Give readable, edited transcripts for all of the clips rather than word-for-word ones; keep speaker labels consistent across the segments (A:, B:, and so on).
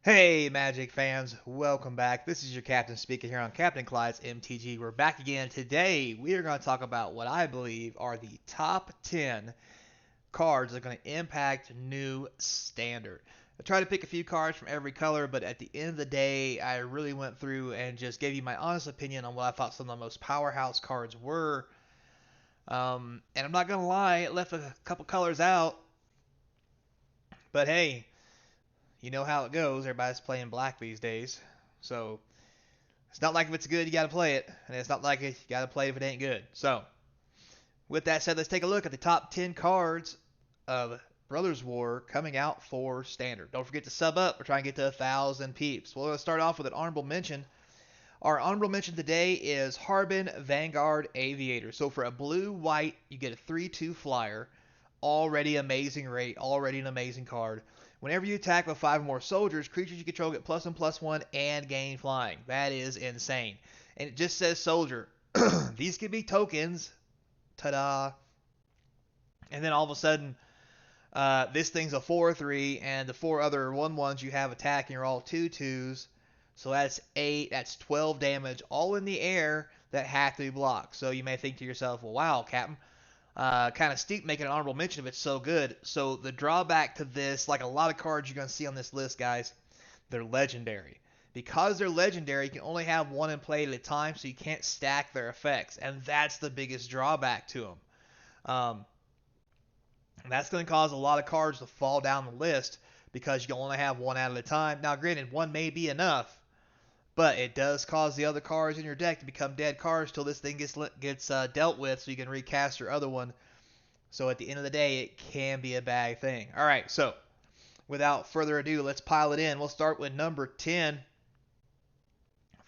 A: Hey, Magic fans, welcome back. This is your captain speaking here on Captain Clyde's MTG. We're back again. Today, we are going to talk about what I believe are the top 10 cards that are going to impact new standard. I tried to pick a few cards from every color, but at the end of the day, I really went through and just gave you my honest opinion on what I thought some of the most powerhouse cards were. And I'm not going to lie, it left a couple colors out, but hey, you know how it goes. Everybody's playing black these days. So it's not like if it's good, you got to play it. And it's not like you got to play if it ain't good. So, with that said, let's take a look at the top 10 cards of Brothers War coming out for Standard. Don't forget to sub up. We're trying to get to 1,000 peeps. Well, let's start off with an honorable mention. Our honorable mention today is Harbin Vanguard Aviator. So, for a blue-white, you get a 3/2 flyer. Already amazing rate, already an amazing card. Whenever you attack with 5 or more soldiers, creatures you control get +1/+1 and gain flying. That is insane. And it just says soldier. These could be tokens. Ta-da. And then all of a sudden, this thing's a 4/3, and the 4 other 1/1s you have attacking are all 2/2s. So that's 8, that's 12 damage, all in the air that have to be blocked. So you may think to yourself, well, wow, Captain, kind of steep making an honorable mention of it's so good. So the drawback to this, like a lot of cards you're going to see on this list, guys, they're legendary. Because they're legendary, you can only have one in play at a time, so you can't stack their effects, and that's the biggest drawback to them. Um, that's going to cause a lot of cards to fall down the list because you can only have one at a time. Now, granted, one may be enough, but it does cause the other cards in your deck to become dead cards till this thing gets dealt with, so you can recast your other one. So at the end of the day, it can be a bad thing. All right, so without further ado, let's pile it in. We'll start with number 10,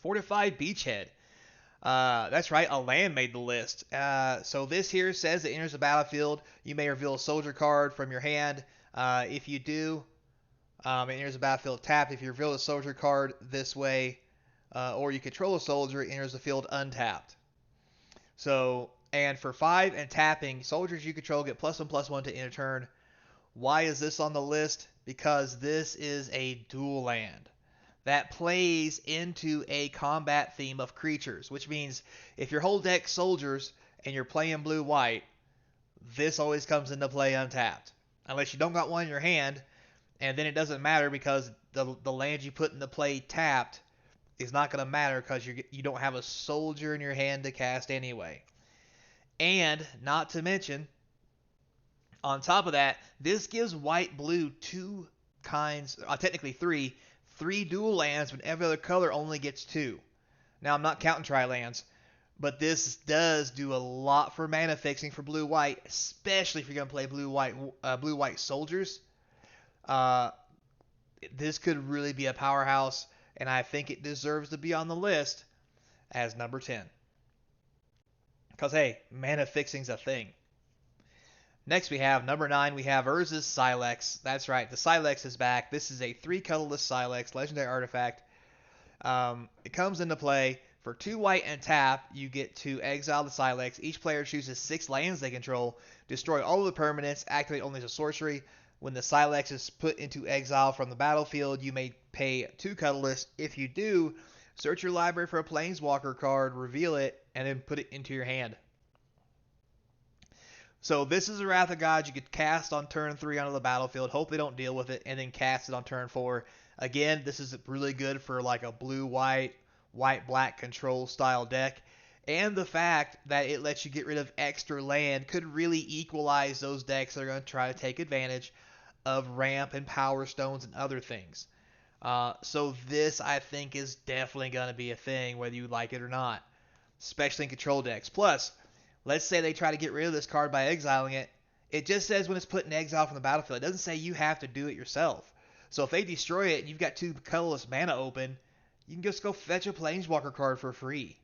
A: Fortified Beachhead. That's right, a land made the list. So this here says it enters the battlefield. You may reveal a soldier card from your hand. If you do, it enters the battlefield tapped. If you reveal a soldier card this way, or you control a soldier, it enters the field untapped. So, and for 5 and tapping, soldiers you control get +1/+1 to end a turn. Why is this on the list? Because this is a dual land that plays into a combat theme of creatures, which means if your whole deck soldiers and you're playing blue white, this always comes into play untapped. Unless you don't got one in your hand, and then it doesn't matter because the land you put into play tapped is not going to matter because you don't have a soldier in your hand to cast anyway. And not to mention, on top of that, this gives white blue two kinds, technically three dual lands when every other color only gets two. Now I'm not counting tri lands, but this does do a lot for mana fixing for blue white, especially if you're gonna play blue white soldiers. Uh, this could really be a powerhouse, and I think it deserves to be on the list as number 10. Cause hey, mana fixing's a thing. Next we have number 9, we have Urza's Sylex. That's right, the Sylex is back. This is a 3 colorless Sylex, legendary artifact. It comes into play for 2 white and tap. You get to exile the Sylex. Each player chooses 6 lands they control. Destroy all of the permanents. Activate only as a sorcery. When the Sylex is put into exile from the battlefield, you may pay 2 colorless. If you do, search your library for a Planeswalker card, reveal it, and then put it into your hand. So this is a Wrath of God you could cast on turn 3 onto the battlefield. Hope they don't deal with it, and then cast it on turn 4. Again, this is really good for like a blue-white, white-black control style deck. And the fact that it lets you get rid of extra land could really equalize those decks that are going to try to take advantage of ramp and power stones and other things. So this, I think, is definitely going to be a thing, whether you like it or not, especially in control decks. Plus, let's say they try to get rid of this card by exiling it. It just says when it's put in exile from the battlefield. It doesn't say you have to do it yourself. So if they destroy it and you've got 2 colorless mana open, you can just go fetch a Planeswalker card for free.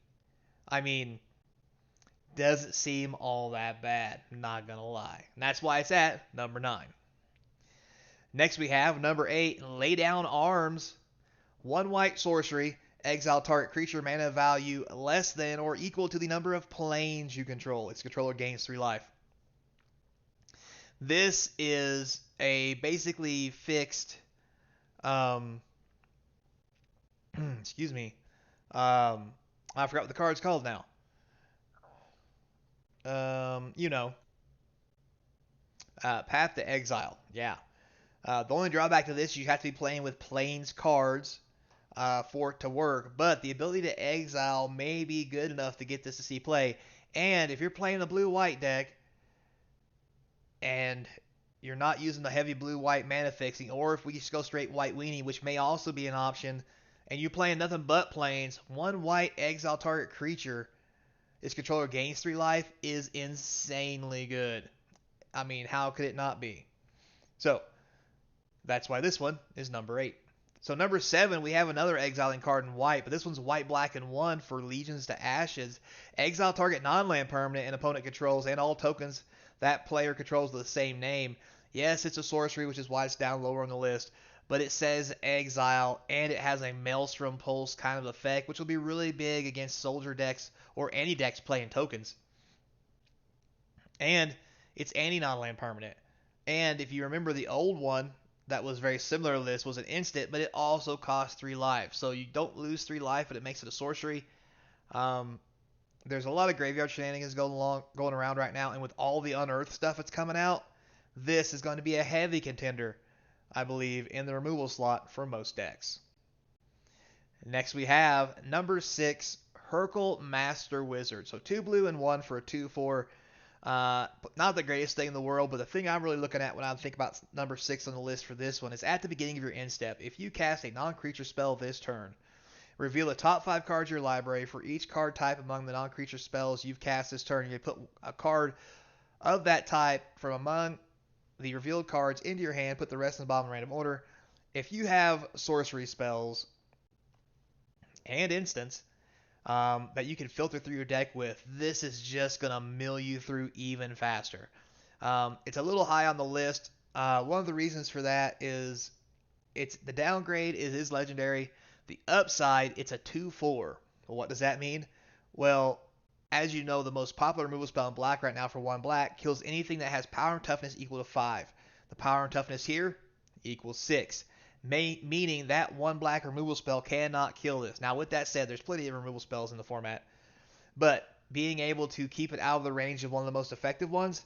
A: I mean, doesn't seem all that bad. Not gonna lie. And that's why it's at number 9. Next we have number 8, Lay Down Arms. 1 white sorcery. Exile target creature mana value less than or equal to the number of planes you control. Its controller gains 3 life. This is a basically fixed um, excuse me. I forgot what the card's called now. You know, Path to Exile. Yeah. The only drawback to this, you have to be playing with Plains cards for it to work, but the ability to exile may be good enough to get this to see play. And if you're playing the blue-white deck and you're not using the heavy blue-white mana fixing, or if we just go straight white weenie, which may also be an option, and you're playing nothing but Plains, one white exile target creature its controller gains 3 life is insanely good. I mean, how could it not be? So, that's why this one is number 8. So number 7, we have another exiling card in white, but this one's white, black, and 1 for Legions to Ashes. Exile target non-land permanent an opponent controls and all tokens that player controls with the same name. Yes, it's a sorcery, which is why it's down lower on the list, but it says exile, and it has a Maelstrom Pulse kind of effect, which will be really big against soldier decks or any decks playing tokens. And it's anti-non-land permanent. And if you remember the old one, that was very similar to this was an instant, but it also costs 3 life. So you don't lose 3 life, but it makes it a sorcery. Um, there's a lot of graveyard shenanigans going around right now, and with all the unearthed stuff that's coming out, this is going to be a heavy contender, I believe, in the removal slot for most decks. Next we have number 6, Hurkyl Master Wizard. So 2 blue and 1 for a 2/4. Not the greatest thing in the world, but the thing I'm really looking at when I think about number 6 on the list for this one is at the beginning of your end step. If you cast a non-creature spell this turn, reveal the top 5 cards of your library. For each card type among the non-creature spells you've cast this turn, you put a card of that type from among the revealed cards into your hand, put the rest in the bottom random order. If you have sorcery spells and instants that you can filter through your deck with, this is just going to mill you through even faster. It's a little high on the list. One of the reasons for that is it's the downgrade is legendary. The upside, it's a 2/4. Well, what does that mean? Well, as you know, the most popular removal spell in black right now for 1 black kills anything that has power and toughness equal to 5. The power and toughness here equals 6. Meaning that 1 black removal spell cannot kill this. Now, with that said, there's plenty of removal spells in the format, but being able to keep it out of the range of one of the most effective ones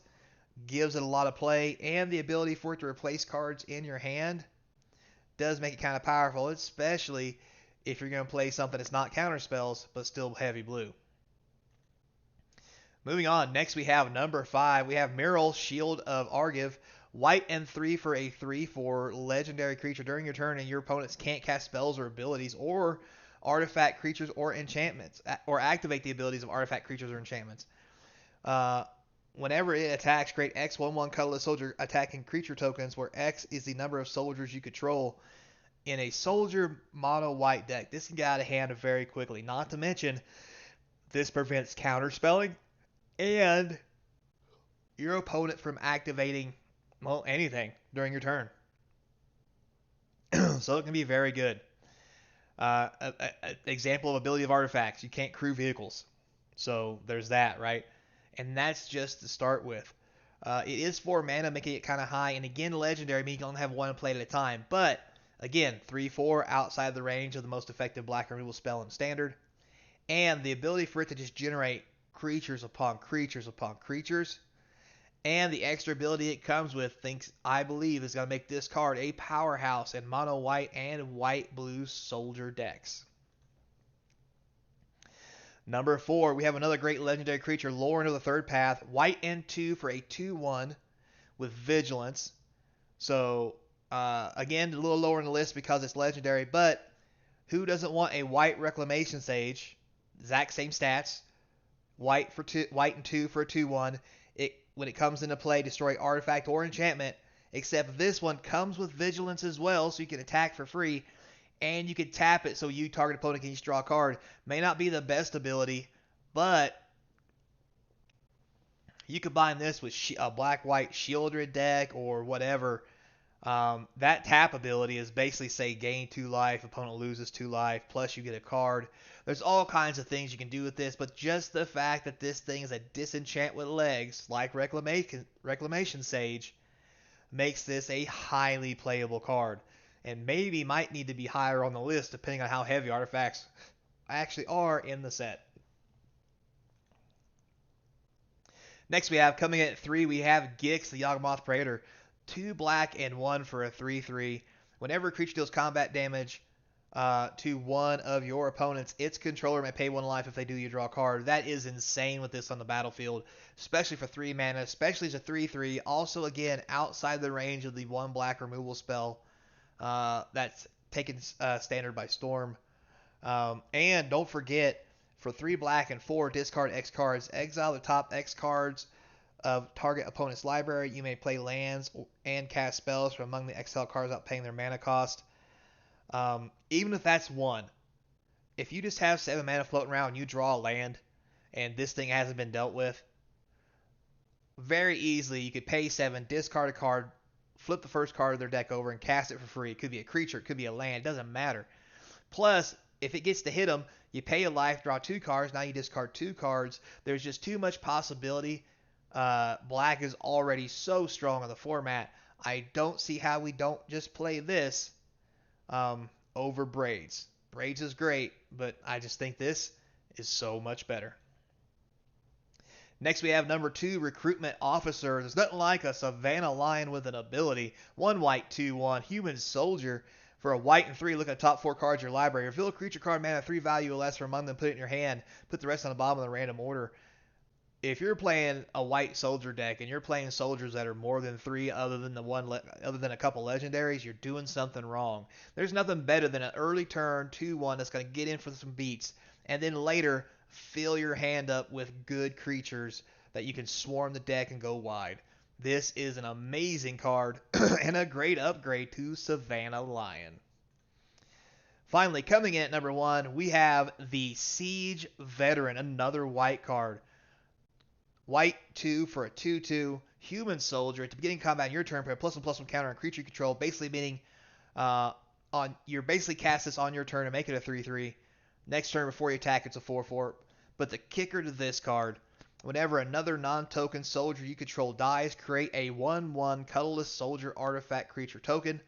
A: gives it a lot of play, and the ability for it to replace cards in your hand does make it kind of powerful, especially if you're going to play something that's not counter spells, but still heavy blue. Moving on, next we have number 5. We have Myrel, Shield of Argive. White and 3 for a 3/4 legendary creature. During your turn, and your opponents can't cast spells or abilities or artifact creatures or enchantments, or activate the abilities of artifact creatures or enchantments. Whenever it attacks, create X/1/1 colorless soldier attacking creature tokens, where X is the number of soldiers you control in a soldier mono white deck. This can get out of hand very quickly. Not to mention, this prevents counterspelling and your opponent from activating, well, anything during your turn. So it can be very good. Example of ability of artifacts. You can't crew vehicles. So there's that, right? And that's just to start with. It is 4 mana, making it kind of high. And again, legendary, meaning you can only have one played at a time. But again, 3/4 outside the range of the most effective black removal spell in standard. And the ability for it to just generate creatures upon creatures upon creatures. And the extra ability it comes with, I believe, is going to make this card a powerhouse in mono white and white blue soldier decks. Number 4, we have another great legendary creature, Lorn of the Third Path. White and 2 for a 2/1 with Vigilance. So, again, a little lower in the list because it's legendary, but who doesn't want a white Reclamation Sage? Exact same stats. White and 2 for a 2/1. When it comes into play, destroy artifact or enchantment, except this one comes with Vigilance as well, so you can attack for free, and you can tap it so you target opponent can each draw a card. May not be the best ability, but you combine this with a black-white Shieldred deck or whatever. That tap ability is basically say gain 2 life, opponent loses 2 life, plus you get a card. There's all kinds of things you can do with this, but just the fact that this thing is a disenchant with legs, like Reclamation Sage, makes this a highly playable card. and maybe might need to be higher on the list depending on how heavy artifacts actually are in the set. Next we have coming in at 3, we have Gix, the Yawgmoth Praetor. 2 black and 1 for a 3/3. Whenever a creature deals combat damage to one of your opponents, its controller may pay 1 life. If they do, you draw a card. That is insane with this on the battlefield, especially for 3 mana, especially as a 3/3. Also, again, outside the range of the 1 black removal spell that's taken standard by storm. And don't forget, for 3 black and 4, discard X cards. Exile the top X cards of target opponent's library. You may play lands and cast spells from among the exiled cards without paying their mana cost. Even if that's 1, if you just have 7 mana floating around and you draw a land and this thing hasn't been dealt with, very easily you could pay 7, discard a card, flip the first card of their deck over and cast it for free. It could be a creature, it could be a land, it doesn't matter. Plus, if it gets to hit them, you pay a life, draw 2 cards, now you discard 2 cards. There's just too much possibility. Black is already so strong on the format. I don't see how we don't just play this over Braids. Braids is great, but I just think this is so much better. Next we have number 2, Recruitment Officer. There's nothing like a Savannah Lion with an ability. 1 white, 2/1, Human Soldier. For a white and 3, look at the top 4 cards of your library. Reveal a creature card mana 3 value or less from among them, put it in your hand. Put the rest on the bottom of the random order. If you're playing a white soldier deck and you're playing soldiers that are more than 3 other than a couple legendaries, you're doing something wrong. There's nothing better than an early turn 2/1 that's going to get in for some beats, and then later fill your hand up with good creatures that you can swarm the deck and go wide. This is an amazing card and a great upgrade to Savannah Lion. Finally, coming in at number 1, we have the Siege Veteran, another white card. White 2 for a 2/2, Human Soldier. At the beginning of combat in your turn, put a +1/+1 counter on creature you control, basically meaning you're basically cast this on your turn and make it a 3/3. Next turn before you attack, it's a 4/4. But the kicker to this card, whenever another non-token soldier you control dies, create a 1/1 colorless soldier artifact creature token.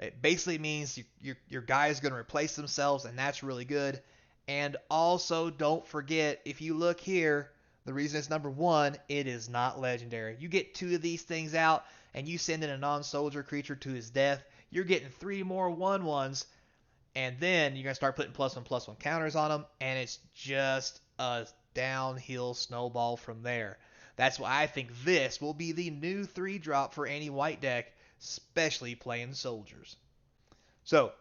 A: It basically means your guy is going to replace themselves, and that's really good. And also, don't forget, if you look here, the reason it's number 1, it is not legendary. You get 2 of these things out, and you send in a non-soldier creature to his death, you're getting 3 more 1/1s, and then you're going to start putting +1/+1 counters on them, and it's just a downhill snowball from there. That's why I think this will be the new 3-drop for any white deck, especially playing soldiers. So,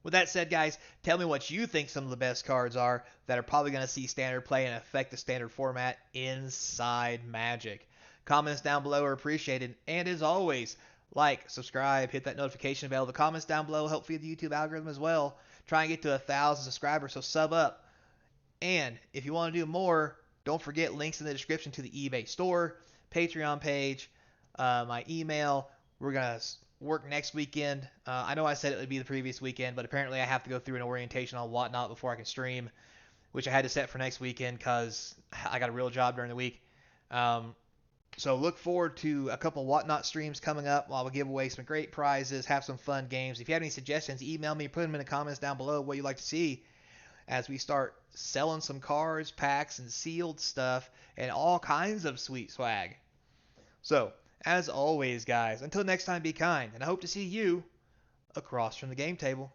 A: with that said, guys, tell me what you think some of the best cards are that are probably going to see standard play and affect the standard format inside Magic. Comments down below are appreciated, and as always, like, subscribe, hit that notification bell. The comments down below help feed the YouTube algorithm as well. Try and get to 1,000 subscribers, so sub up. And if you want to do more, don't forget links in the description to the eBay store, Patreon page, my email. We're going to work next weekend. I know I said it would be the previous weekend, but apparently I have to go through an orientation on Whatnot before I can stream, which I had to set for next weekend because I got a real job during the week. So look forward to a couple Whatnot streams coming up. While we'll give away some great prizes, have some fun games. If you have any suggestions, email me, put them in the comments down below what you'd like to see as we start selling some cards, packs, and sealed stuff, and all kinds of sweet swag. So, as always, guys, until next time, be kind, and I hope to see you across from the game table.